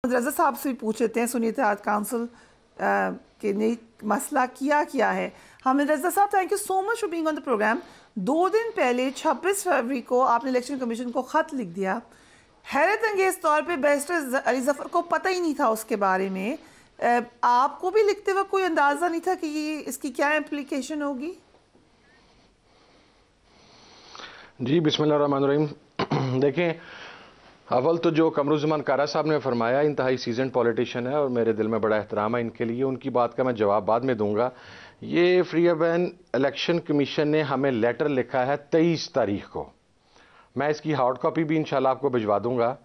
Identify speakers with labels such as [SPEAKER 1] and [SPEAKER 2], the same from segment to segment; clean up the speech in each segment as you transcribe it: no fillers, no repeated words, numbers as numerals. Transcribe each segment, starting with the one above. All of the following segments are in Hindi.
[SPEAKER 1] रज़ा साहब से भी पूछ लेते हैं सुन्नी इत्तेहाद काउंसिल के ने मसला क्या है। हामिद रज़ा साहब, thank you so much for being on the program. 2 दिन पहले 26 फरवरी को आपने इलेक्शन कमीशन को ख़त लिख दिया। हैरत अंगेज़ तौर पे बैरिस्टर अली ज़फ़र को पता ही नहीं था उसके बारे में। आपको भी लिखते वक्त कोई अंदाज़ा नहीं था कि ये इसकी क्या इम्प्लीकेशन होगी?
[SPEAKER 2] जी बिस्मिल्लाहिर्रहमानिर्रहीम। देखें, अव्वल तो जो कमरुज़्ज़मान कारा साहब ने फरमाया, इंतहाई सीजन पॉलिटिशियन है और मेरे दिल में बड़ा एहतराम है इनके लिए। उनकी बात का मैं जवाब बाद में दूंगा। ये फ्री एंड इलेक्शन कमीशन ने हमें लेटर लिखा है 23 तारीख को। मैं इसकी हार्ड कॉपी भी इंशाल्लाह आपको भिजवा दूंगा।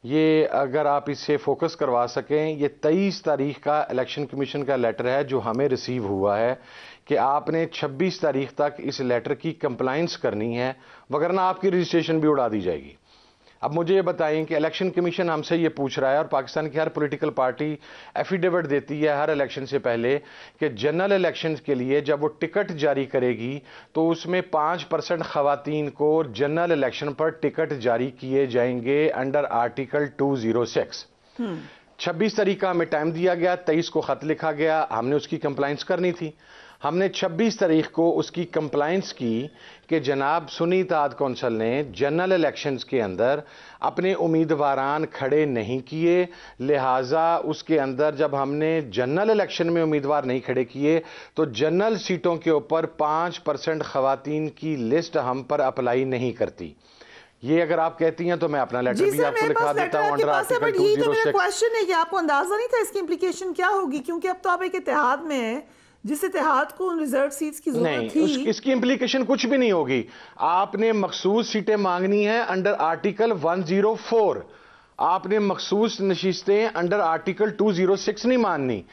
[SPEAKER 2] ये अगर आप इससे फोकस करवा सकें, ये 23 तारीख का इलेक्शन कमीशन का लेटर है जो हमें रिसीव हुआ है कि आपने 26 तारीख तक इस लेटर की कंप्लाइंस करनी है, वगरना आपकी रजिस्ट्रेशन भी उड़ा दी जाएगी। अब मुझे ये बताएं कि इलेक्शन कमीशन हमसे ये पूछ रहा है और पाकिस्तान की हर पॉलिटिकल पार्टी एफिडेविट देती है हर इलेक्शन से पहले कि जनरल इलेक्शन के लिए जब वो टिकट जारी करेगी तो उसमें 5% खवातीन को जनरल इलेक्शन पर टिकट जारी किए जाएंगे अंडर आर्टिकल 206। 26 तारीख का हमें टाइम दिया गया, 23 को खत लिखा गया, हमने उसकी कंप्लाइंस करनी थी। हमने 26 तारीख को उसकी कंप्लाइंस की कि जनाब सुन्नी इत्तेहाद कौंसिल ने जनरल इलेक्शंस के अंदर अपने उम्मीदवारान खड़े नहीं किए, लिहाजा उसके अंदर जब हमने जनरल इलेक्शन में उम्मीदवार नहीं खड़े किए तो जनरल सीटों के ऊपर 5% खवातीन की लिस्ट हम पर अप्लाई नहीं करती। ये अगर आप कहती हैं तो मैं अपना लेटर भी आपको लिखा देता हूं अंडर आर्टिकल 206।
[SPEAKER 1] क्वेश्चन है कि आपको अंदाजा नहीं था इसकी इम्प्लीकेशन क्या होगी, क्योंकि अब तो आप एक इत्तेहाद में है जिस इत्तेहाद को रिजर्व सीट्स की जरूरत थी।
[SPEAKER 2] इसकी इम्प्लीकेशन कुछ भी नहीं होगी। आपने मखसूस सीटें मांगनी है अंडर आर्टिकल 104, आपने मखसूस नशिस्तें अंडर आर्टिकल 206 नहीं माननी।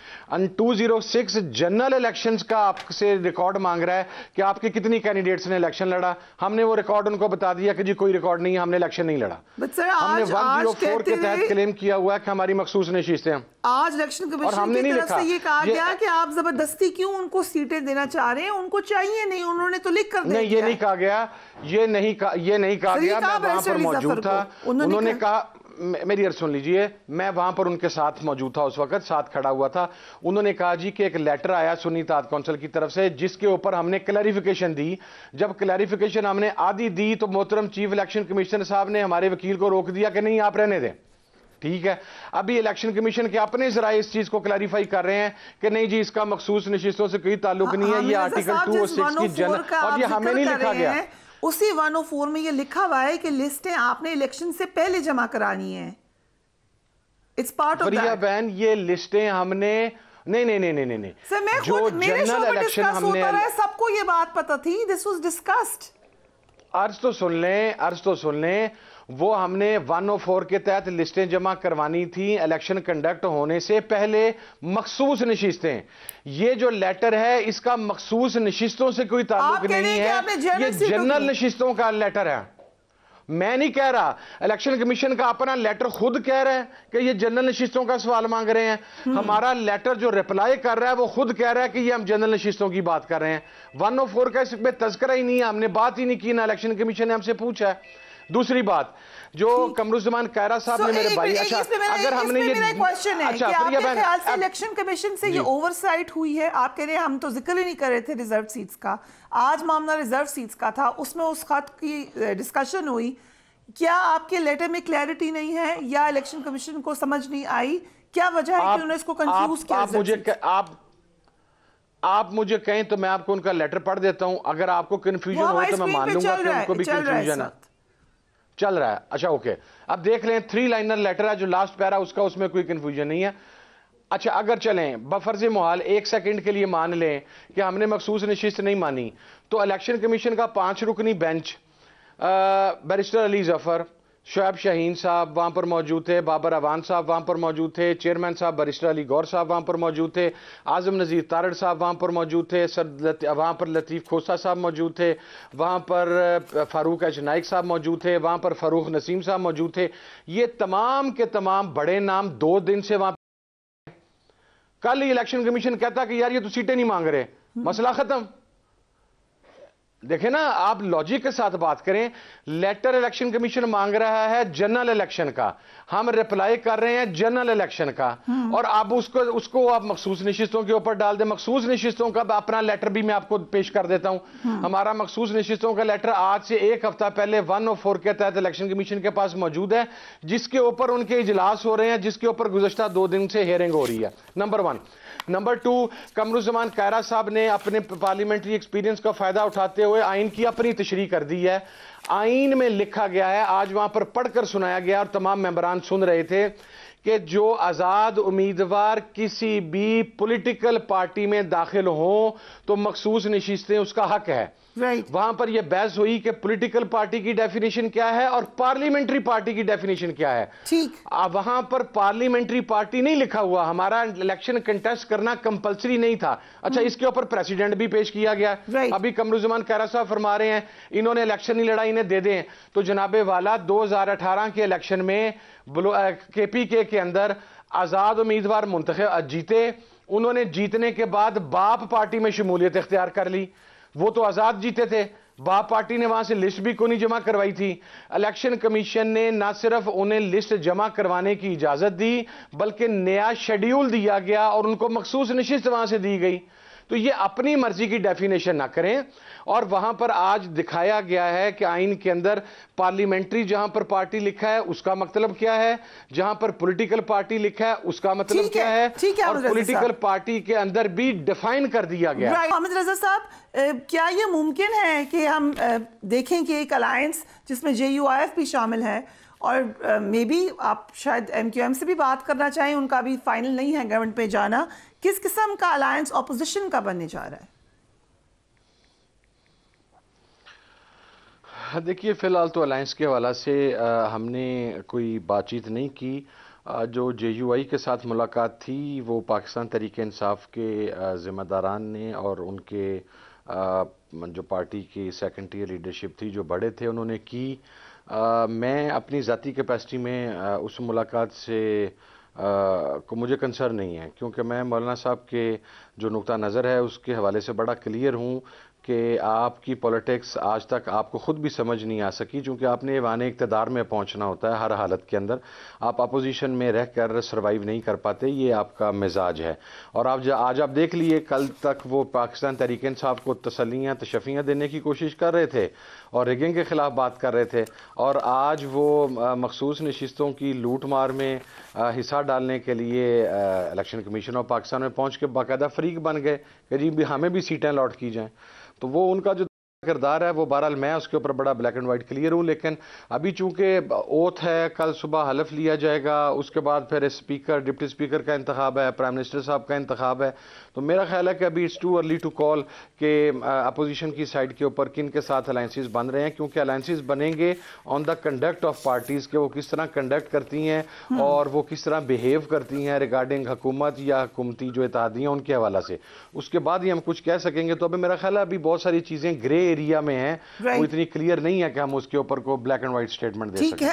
[SPEAKER 2] 206 जनरल इलेक्शंस का आपसे रिकॉर्ड मांग रहा है कि आपके कितनी कैंडिडेट्स ने इलेक्शन लड़ा। हमने वो रिकॉर्ड उनको बता दिया कि जी कोई रिकॉर्ड नहीं है, हमने इलेक्शन नहीं लड़ा। हमने 104 के तहत क्लेम किया हुआ है कि हमारी मखसूस नशिस्तें।
[SPEAKER 1] आज इलेक्शन कमीशन की तरफ से ये कहा गया कि आप जबरदस्ती क्यों उनको सीटें देना चाह रहे हैं, उनको चाहिए नहीं, उन्होंने तो लिख कर
[SPEAKER 2] नहीं, ये नहीं कहा गया, ये नहीं कहा गया। मैं वहां पर मौजूद था, उन्होंने कहा, मेरी अर्ज सुन लीजिए, मैं वहां पर उनके साथ मौजूद था, उस वक्त साथ खड़ा हुआ था। उन्होंने कहा जी कि एक लेटर आया सुन्नी इत्तेहाद कौंसिल की तरफ से जिसके ऊपर हमने क्लैरिफिकेशन दी। जब क्लैरिफिकेशन हमने आधी दी तो मोहतरम चीफ इलेक्शन कमिश्नर साहब ने हमारे वकील को रोक दिया कि नहीं आप रहने दें। ठीक है, अभी इलेक्शन कमीशन के अपने जराए इस चीज को क्लैरिफाई कर रहे हैं कि नहीं जी इसका मखसूस नशिस्तों से कोई ताल्लुक नहीं है, ये आर्टिकल 206 की जनरल, और ये हमें नहीं लिखा गया।
[SPEAKER 1] उसी 104 में ये लिखा हुआ है कि लिस्टें आपने इलेक्शन से पहले जमा करानी है। It's part of that.
[SPEAKER 2] बहन, ये लिस्टें हमने नहीं
[SPEAKER 1] सर, मैं
[SPEAKER 2] जो जनरल इलेक्शन हमने,
[SPEAKER 1] सबको ये बात पता थी, दिस वाज डिस्कस्ड।
[SPEAKER 2] अर्ज तो सुन लें, वो हमने 104 के तहत लिस्टें जमा करवानी थी इलेक्शन कंडक्ट होने से पहले, मखसूस नशिस्तें। ये जो लेटर है इसका मखसूस नशिस्तों से कोई ताल्लुक नहीं है, ये जनरल नशिस्तों का लेटर है। मैं नहीं कह रहा, इलेक्शन कमीशन का अपना लेटर खुद कह रहा है कि ये जनरल नशिस्तों का सवाल मांग रहे हैं। हमारा लेटर जो रिप्लाई कर रहा है वो खुद कह रहा है कि ये हम जनरल नशिस्तों की बात कर रहे हैं। 104 का इसमें तज़किरा ही नहीं है, हमने बात ही नहीं की, ना इलेक्शन कमीशन ने हमसे पूछा है। दूसरी बात, जो कमरुज़्ज़मान कारा साहब ने मेरे भाई, अच्छा अगर हमने ये
[SPEAKER 1] क्वेश्चन है कि आपके ख्याल से इलेक्शन कमीशन से ये ओवरसाइट हुई है? आप कह रहे हैं हम तो जिक्र ही नहीं कर रहे थे रिजर्व सीट्स का, आज मामला रिजर्व सीट्स का था, उसमें उस खत की डिस्कशन हुई। क्या आपके लेटर में क्लैरिटी नहीं है या इलेक्शन कमीशन को समझ नहीं आई? क्या वजह है कि उन्होंने इसको कंफ्यूज किया?
[SPEAKER 2] आप मुझे कहें तो मैं आपको उनका लेटर पढ़ देता हूं। अगर आपको कंफ्यूजन हो तो मैं मान लूंगा कि उनको भी कंफ्यूजन है। चल रहा है, अच्छा ओके। अब देख लें, 3 लाइनर लेटर है जो लास्ट पैरा उसका, उसमें कोई कंफ्यूजन नहीं है। अच्छा, अगर चलें बफर्ज मुहाल 1 सेकंड के लिए मान लें कि हमने मखसूस नशिस्त नहीं मानी, तो इलेक्शन कमीशन का 5 रुकनी बेंच, बैरिस्टर अली ज़फ़र, शुएब शाहीन साहब वहाँ पर मौजूद थे, बाबर अवान साहब वहाँ पर मौजूद थे, चेयरमैन साहब बैरिस्टर अली गौर साहब वहाँ पर मौजूद थे, आज़म नज़ीर तारड़ साहब वहाँ पर मौजूद थे, वहाँ पर लतीफ़ खोसा साहब मौजूद थे, वहाँ पर फ़ारूक एच नाइक साहब मौजूद थे, वहाँ पर फ़ारूक नसीम साहब मौजूद थे। ये तमाम के तमाम बड़े नाम 2 दिन से वहाँ। कल इलेक्शन कमीशन कहता कि यार ये तो सीटें नहीं मांग रहे, मसला ख़त्म। देखें ना, आप लॉजिक के साथ बात करें। लेटर इलेक्शन कमीशन मांग रहा है जनरल इलेक्शन का, हम रिप्लाई कर रहे हैं जनरल इलेक्शन का, और आप उसको आप मखसूस नशिस्तों के ऊपर डाल दें। मखसूस नशिस्तों का अपना लेटर भी मैं आपको पेश कर देता हूं। हमारा मखसूस नशिस्तों का लेटर आज से एक हफ्ता पहले 104 के तहत इलेक्शन कमीशन के पास मौजूद है, जिसके ऊपर उनके इजलास हो रहे हैं, जिसके ऊपर गुज़श्ता 2 दिन से हेयरिंग हो रही है। नंबर 1। नंबर 2, कमरुज़्ज़मान कायरा साहब ने अपने पार्लियामेंट्री एक्सपीरियंस का फायदा उठाते हुए आइन की अपनी तशरीह कर दी है। आइन में लिखा गया है, आज वहां पर पढ़कर सुनाया गया और तमाम मेंबरान सुन रहे थे, कि जो आज़ाद उम्मीदवार किसी भी पॉलिटिकल पार्टी में दाखिल हो तो मखसूस नशिस्तें उसका हक है। वहां पर यह बहस हुई कि पॉलिटिकल पार्टी की डेफिनेशन क्या है और पार्लियामेंट्री पार्टी की डेफिनेशन क्या है।
[SPEAKER 1] ठीक,
[SPEAKER 2] वहां पर पार्लियामेंट्री पार्टी नहीं लिखा हुआ, हमारा इलेक्शन कंटेस्ट करना कंपलसरी नहीं था। अच्छा, इसके ऊपर प्रेसिडेंट भी पेश किया गया। अभी कमरुज़्ज़मान कायरा साहब फरमा रहे हैं इन्होंने इलेक्शन नहीं लड़ा, इन्हें दे दें। तो जनाबे वाला 2018 के इलेक्शन में KPK के अंदर आजाद उम्मीदवार मुंतखब जीते। उन्होंने जीतने के बाद बाप पार्टी में शमूलियत इख्तियार कर ली। वो तो आजाद जीते थे, बाप पार्टी ने वहां से लिस्ट भी को नहीं जमा करवाई थी। इलेक्शन कमीशन ने ना सिर्फ उन्हें लिस्ट जमा करवाने की इजाजत दी, बल्कि नया शेड्यूल दिया गया और उनको मखसूस नशिस्त वहां से दी गई। तो ये अपनी मर्जी की डेफिनेशन ना करें। और वहां पर आज दिखाया गया है कि आइन के अंदर पार्लियामेंट्री जहां पर पार्टी लिखा है उसका मतलब क्या है, जहां पर पॉलिटिकल पार्टी लिखा है उसका मतलब क्या है, और पॉलिटिकल पार्टी के अंदर भी डिफाइन कर दिया गया है।
[SPEAKER 1] हामिद रजा साहब, क्या ये मुमकिन है कि हम देखें कि एक अलायंस जिसमें JUIF भी शामिल है और मे बी आप शायद MQM से भी बात करना चाहें, उनका भी फाइनल नहीं है गवर्नमेंट पे जाना, किस किस्म का अलायंस ऑपोजिशन का बनने जा रहा है?
[SPEAKER 2] देखिए, फिलहाल तो अलायंस के हवाला से हमने कोई बातचीत नहीं की। जो JUI के साथ मुलाकात थी वो पाकिस्तान तहरीक इंसाफ के ज़िम्मेदारान ने और उनके जो पार्टी की सेकंड टियर लीडरशिप थी, जो बड़े थे, उन्होंने की। मैं अपनी ज़ाती कैपेसिटी में उस मुलाकात से को मुझे कंसर्न नहीं है, क्योंकि मैं मौलाना साहब के जो नुक्ता नज़र है उसके हवाले से बड़ा क्लियर हूँ कि आपकी पॉलिटिक्स आज तक आपको ख़ुद भी समझ नहीं आ सकी, क्योंकि आपने वाने इक़्तिदार में पहुँचना होता है हर हालत के अंदर। आप अपोजिशन में रह कर सर्वाइव नहीं कर पाते, ये आपका मिजाज है। और आज आप देख लिए, कल तक वो पाकिस्तान तहरीक इंसाफ को तसल्लियाँ तशफ़ियाँ देने की कोशिश कर रहे थे और रिगिंग के ख़िलाफ़ बात कर रहे थे, और आज वो मखसूस नशिस्तों की लूट मार में हिस्सा डालने के लिए इलेक्शन कमीशन ऑफ पाकिस्तान में पहुँच के बाकायदा फ़रीक बन गए कि जी हमें भी सीटें अलॉट की जाएँ। तो वो उनका जो किरदार है वो बहरहाल मैं उसके ऊपर बड़ा ब्लैक एंड वाइट क्लियर हूँ। लेकिन अभी चूंकि ओथ है, कल सुबह हलफ लिया जाएगा, उसके बाद फिर स्पीकर, डिप्टी स्पीकर का इंतखाब है, प्राइम मिनिस्टर साहब का इंतखाब है, तो मेरा ख्याल है कि अभी it's too early to call कि अपोजिशन की साइड के ऊपर किन के साथ अलायंसेस बन रहे हैं, क्योंकि अलायंसेस बनेंगे on the conduct of parties के, वो किस तरह कंडक्ट करती हैं और वो किस तरह बिहेव करती हैं रिगार्डिंग हुकूमत या हुकूमती जो इत्तेहादियाँ उनके हवाला से। उसके बाद ही हम कुछ कह सकेंगे। तो अभी मेरा ख्याल है अभी बहुत सारी चीज़ें ग्रे एरिया में है, वो इतनी क्लियर नहीं है कि हम उसके ऊपर को ब्लैक एंड व्हाइट स्टेटमेंट दे सकें।